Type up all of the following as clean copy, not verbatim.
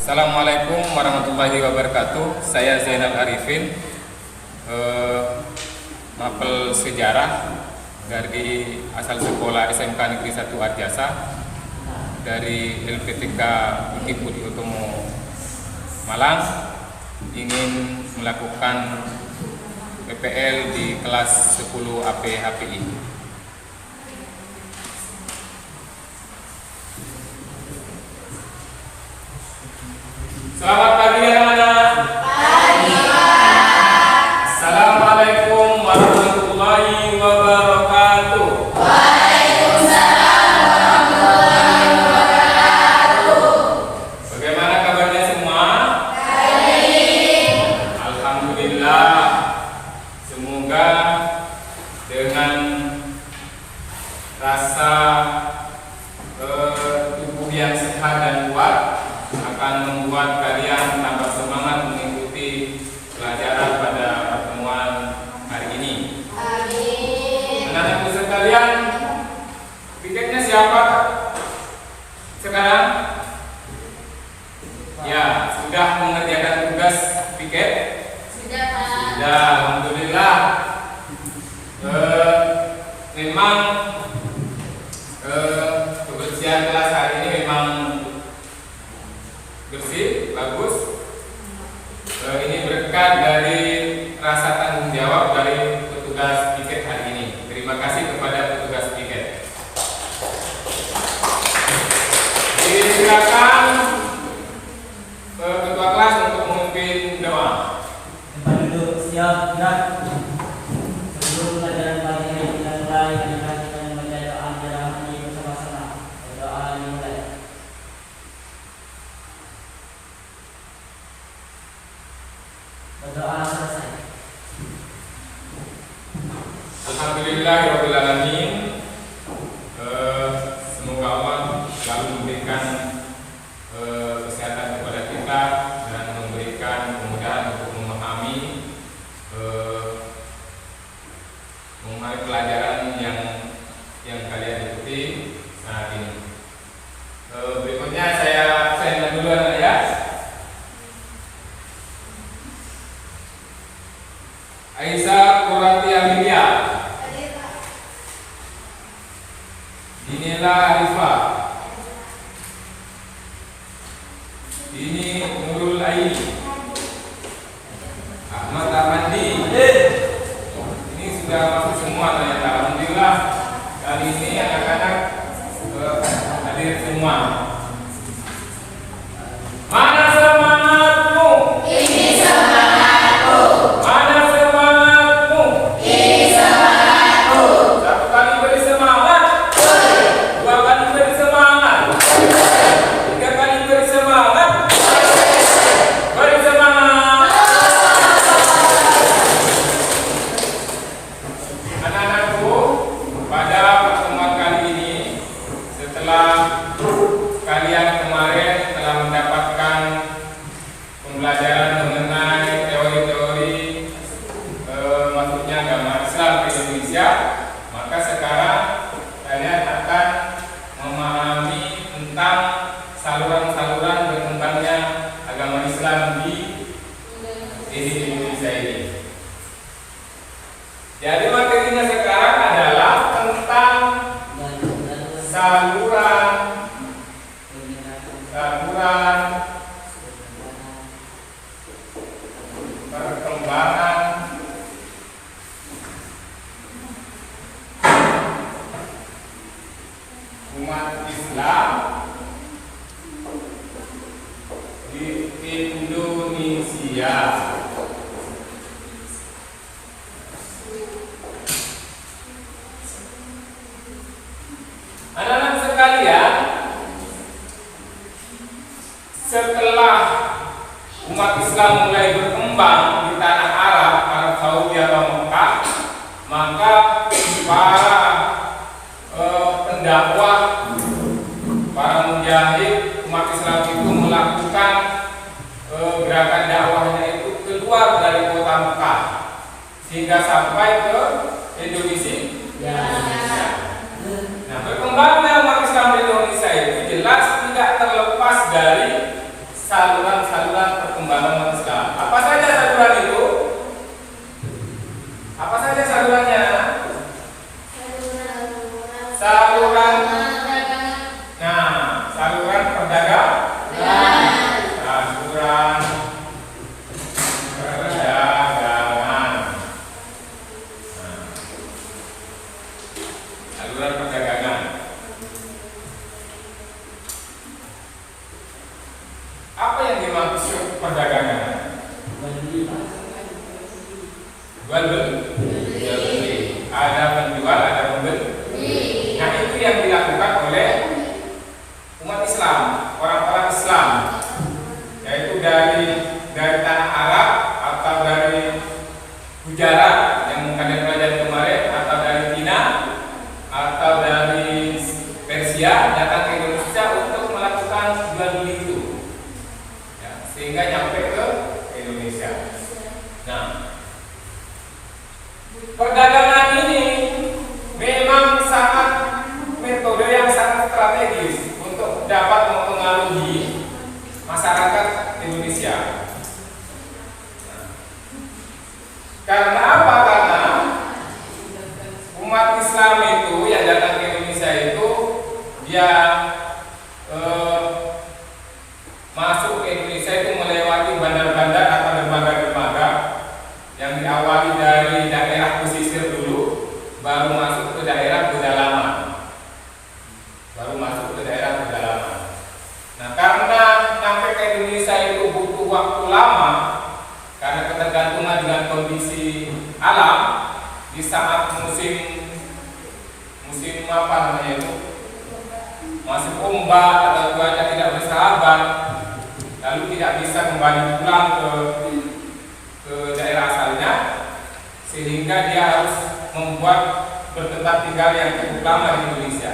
Assalamualaikum warahmatullahi wabarakatuh. Saya Zainal Arifin, mapel sejarah dari asal sekolah SMK Negeri 1 Arjasa dari LPTK Bukit Budi Utomo Malang, ingin melakukan PPL di kelas 10 AP HPI. Selamat pagi anak-anak. Pagi, Pak. Assalamualaikum warahmatullahi wabarakatuh. Waalaikumsalam warahmatullahi wabarakatuh. Bagaimana kabarnya semua? Baik. Alhamdulillah. Semoga dengan rasa tubuh yang sehat dan kuat akan membuat kalian tambah semangat mengikuti pelajaran pada pertemuan hari ini. Amin. Anak-anakku sekalian, piketnya siapa sekarang? Ya, sudah mengerjakan tugas piket? Sudah, Pak. Sudah, alhamdulillah. Memang kebersihan kelas hari ini memang bersih, bagus. Ini berkat dari rasa tanggung jawab dari petugas piket hari ini. Terima kasih kepada petugas piket. Silakan ketua kelas untuk memimpin doa. Tempat duduk siap gerak. Sebelum pelajaran pagi ini kita mulai dengan membaca doa dalam ini bersama-sama. Doa dimulai. Berdoa selesai. Alhamdulillahirabbil alamin. Semoga Allah selalu memberikan kesehatan kepada kita dan memberikan kemudahan untuk memahami pelajaran yang kalian ikuti saat ini. Berikutnya saya absen dulu anak ya. Aisyah Qurrati Amelia, Dinela Arifah, Dini Nurul Aini, Ahmad Amandi. Ini sudah masuk semua ternyata. Alhamdulillah kali ini anak-anak hadir semua. Mana semangatmu? Ini semangatku. Mana semangatmu? Ini semangatku. Satu kali beri semangat, dua kali beri semangat, tiga kali beri semangat, beri semangat. Anak-anakku, pada pertemuan kali ini, setelah kalian kemarin telah mendapatkan pembelajaran mengenai teori-teori masuknya agama Islam ke Indonesia, maka sekarang kalian akan memahami tentang saluran-saluran berkembangnya agama Islam di Indonesia ini. Jadi materinya sekarang adalah tentang saluran perkembangan umat Islam di Indonesia. Anak-anak sekalian, setelah umat Islam mulai berkembang di tanah Arab Saudi atau Mekah, maka para pendakwah, para mujahid umat Islam itu melakukan gerakan dakwahnya itu keluar dari kota Mekah sehingga sampai ke Indonesia. Nah, berkembangnya umat Islam di Indonesia itu jelas tidak terlepas dari saluran-saluran perkembangan umat Islam. Apa saja saluran itu? Apa saja salurannya? Saluran, nah, saluran perdagangan. Saluran perdagangan. Nah, saluran perdagangan. Apa yang dimaksud perdagangan? Jual beli. Ada menjual, ada membeli. Nah, itu yang dilakukan oleh umat Islam, orang-orang Islam, yaitu dari tanah Arab atau dari Gujarat yang kalian pelajari kemarin, atau dari Cina atau dari Persia datang ke Indonesia untuk melakukan jual beli itu, ya, sehingga nyampe ke Indonesia. Nah, perdagangan ini memang sangat metode yang sangat strategis untuk dapat mempengaruhi masyarakat Indonesia. Karena apa? Karena umat Islam itu yang datang ke Indonesia itu dia masuk ke Indonesia itu melewati bandar-bandar atau dermaga-dermaga yang diawali dari daerah pesisir dulu, baru masuk ke daerah pedalaman. Nah, karena sampai ke Indonesia itu butuh waktu lama karena ketergantungan dengan kondisi alam di saat musim apa namanya itu, masih ombak atau cuaca tidak bersahabat, lalu tidak bisa kembali pulang ke daerah asalnya, sehingga dia harus membuat bertempat tinggal yang cukup lama di Indonesia.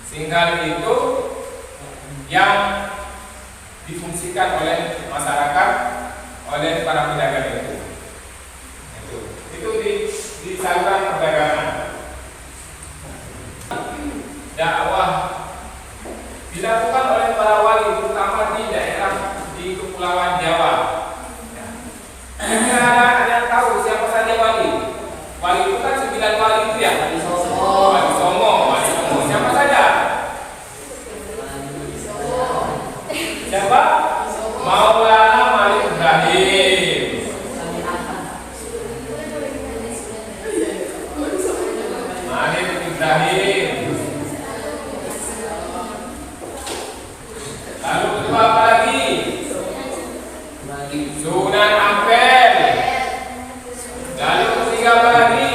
Sehingga itu yang difungsikan oleh masyarakat, oleh para pedagang itu. Itu di saluran perdagangan. Dakwah dilakukan oleh para wali, terutama di daerah di Kepulauan Jawa. Ada yang tahu siapa saja wali? Wali itu kan 9 wali itu ya. Wali Songo. Siapa saja? Siapa? Maulana Malik Ibrahim. Malik Ibrahim. Lalu kedua apa lagi? Sunan Ampel. Lalu ketiga apa lagi?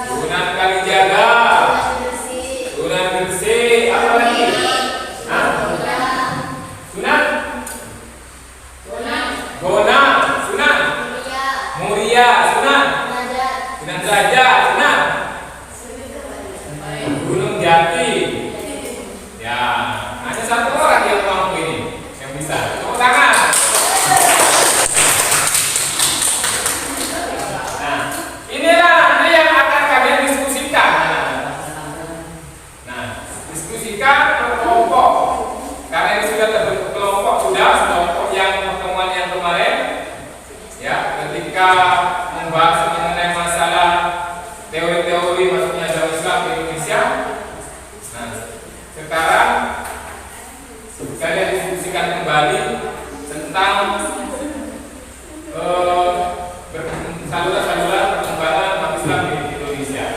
Sunan Kalijaga. Sunan Gresik. Apa lagi? Sunan Gona. Sunan Muria. Sunan Derajat. Sunan Gunung Jati. Ya, hanya satu orang yang mampu ini, yang bisa. Tepuk tangan. Nah, inilah nanti yang akan kalian diskusikan. Nah, diskusikan kelompok. Karena ini sudah terbentuk kelompok, kelompok yang pertemuan yang kemarin, ya, ketika membahas mengenai masalah teori-teori masuknya dalam Islam di Indonesia. Nah, sekarang saya diskusikan kembali tentang saluran-saluran perkembangan umat Islam di Indonesia.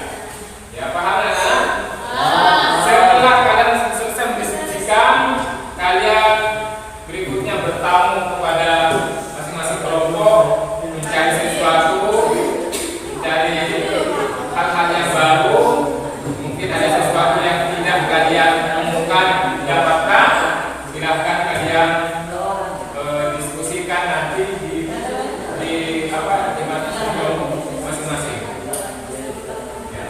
Ya, paham ya? Setelah kalian selesai mendiskusikan, kalian berikutnya bertamu kepada masing-masing kelompok, mencari sesuatu, mencari hal-hal yang baru. Mungkin ada sesuatu yang tidak kalian temukan, dapatkan, silahkan kalian diskusikan nanti di masing-masing. Ya.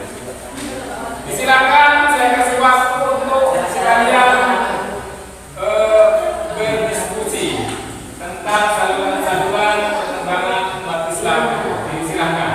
Silakan saya kasih waktu untuk kalian berdiskusi tentang saluran-saluran perkembangan umat Islam. Silakan.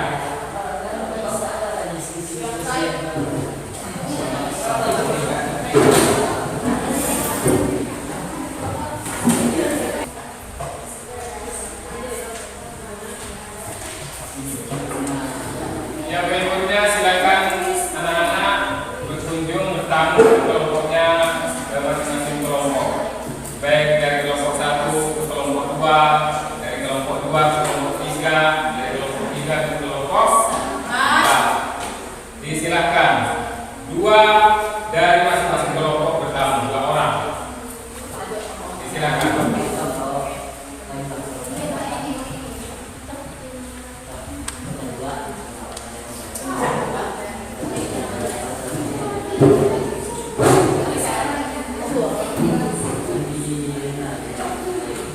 2, dari kelompok 2 ke kelompok 3, dari kelompok 3 ke kelompok 4. Disilakan 2 dari masing-masing kelompok bertamu, 2 orang. Disilakan.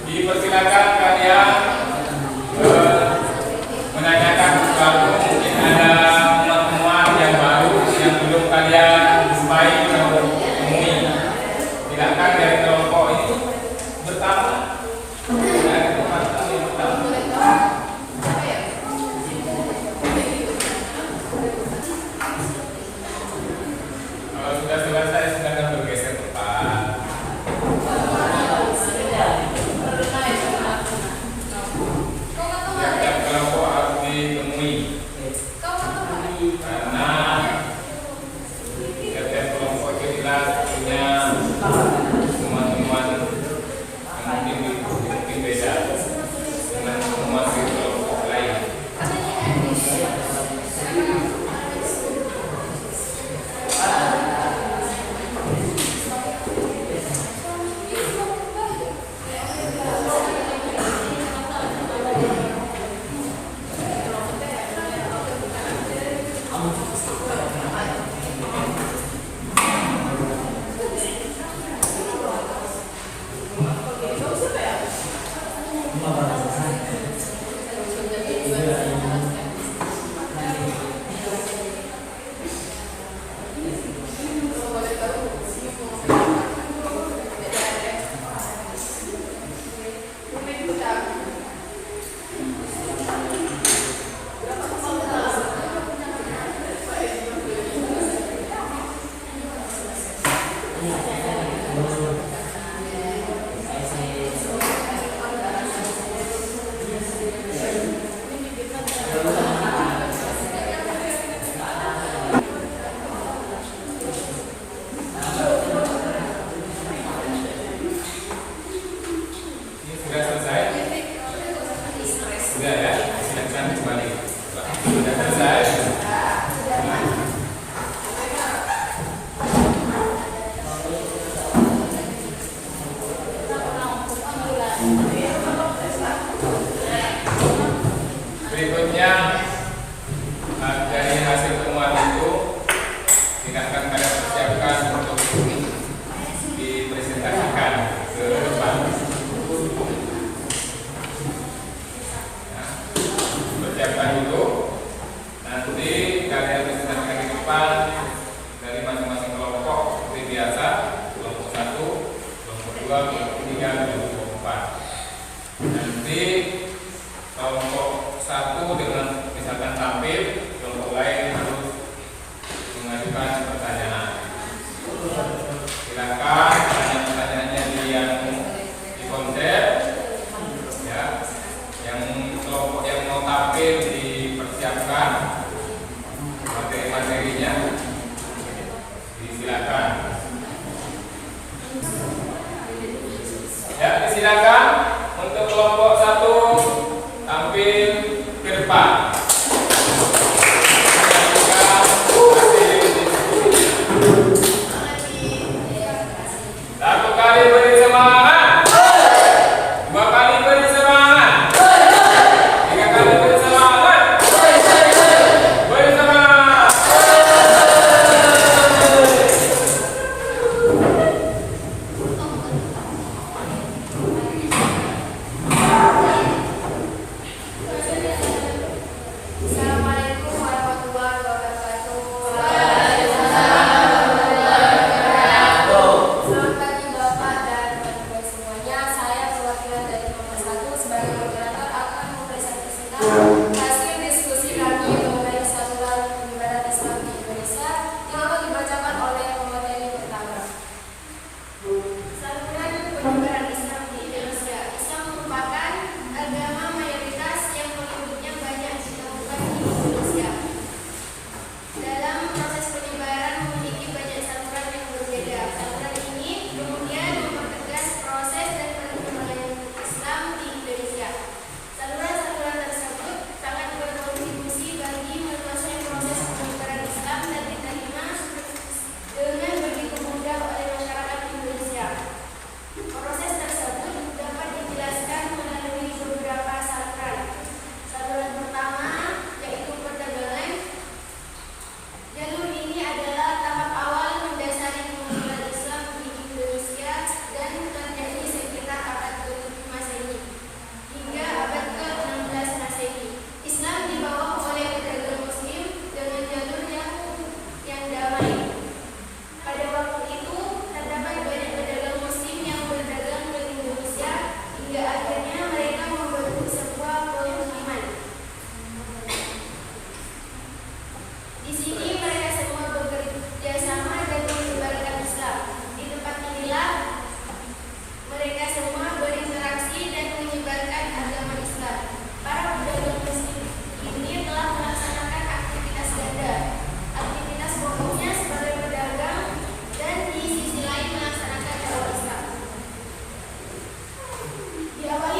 Dipersilakan kalian menanyakan sesuatu, mungkin ada temuan yang baru yang belum kalian jumpai atau temui. Silakan dari kelompok ini bertamu dari tempat kami bertamu. Kalau sudah selesai silakan bergeser tempat. Tiap-tiap kelompok harus ditemui karena tiap-tiap kelompok itu jelas punya teman-teman yang mungkin beda dengan teman di kelompok lain. Sudah selesai? Sudah ya? Silakan kembali. Sudah selesai? Berikutnya dari hasil temuan itu silakan kalian persiapkan untuk dipresentasikan ke depan. Persiapkan dulu, nanti kalian presentasikan di depan dari masing-masing kelompok seperti biasa, kelompok 1, kelompok 2, kelompok 3, kelompok 4. Nanti kelompok 1 dengan misalkan tampil, kelompok lain harus mengajukan pertanyaan. Silakan pertanyaan-pertanyaannya di konsep ya. Yang kelompok yang mau tampil dipersiapkan materi-materinya. Disilakan. Ya, disilakan untuk kelompok 1 tampil ke depan. Hasil diskusi hingga akhirnya mereka membentuk sebuah pemukiman. Di sini mereka semua bekerja sama dan menyebarkan Islam. Di tempat inilah mereka semua berinteraksi dan menyebarkan agama Islam. Para pedagang muslim ini telah melaksanakan aktivitas ganda. Aktivitas pokoknya sebagai pedagang dan di sisi lain melaksanakan dakwah Islam. Diawali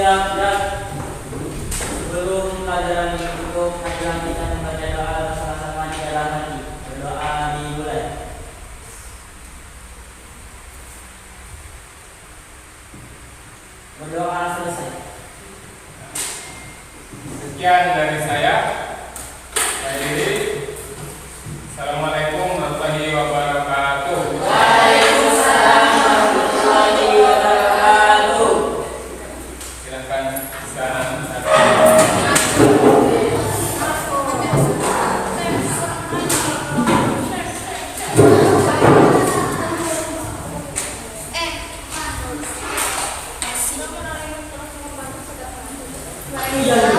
siap gerak. Sebelum pelajaran ditutup, marilah kita membaca doa bersama-sama di dalam hati. Berdoa dimulai. Berdoa selesai. Sekian dari saya. Saya diri. Assalamualaikum warahmatullahi wabarakatuh. Waalaikumsalam warahmatullahi wabarakatuh. Silakan sekarang. Iya.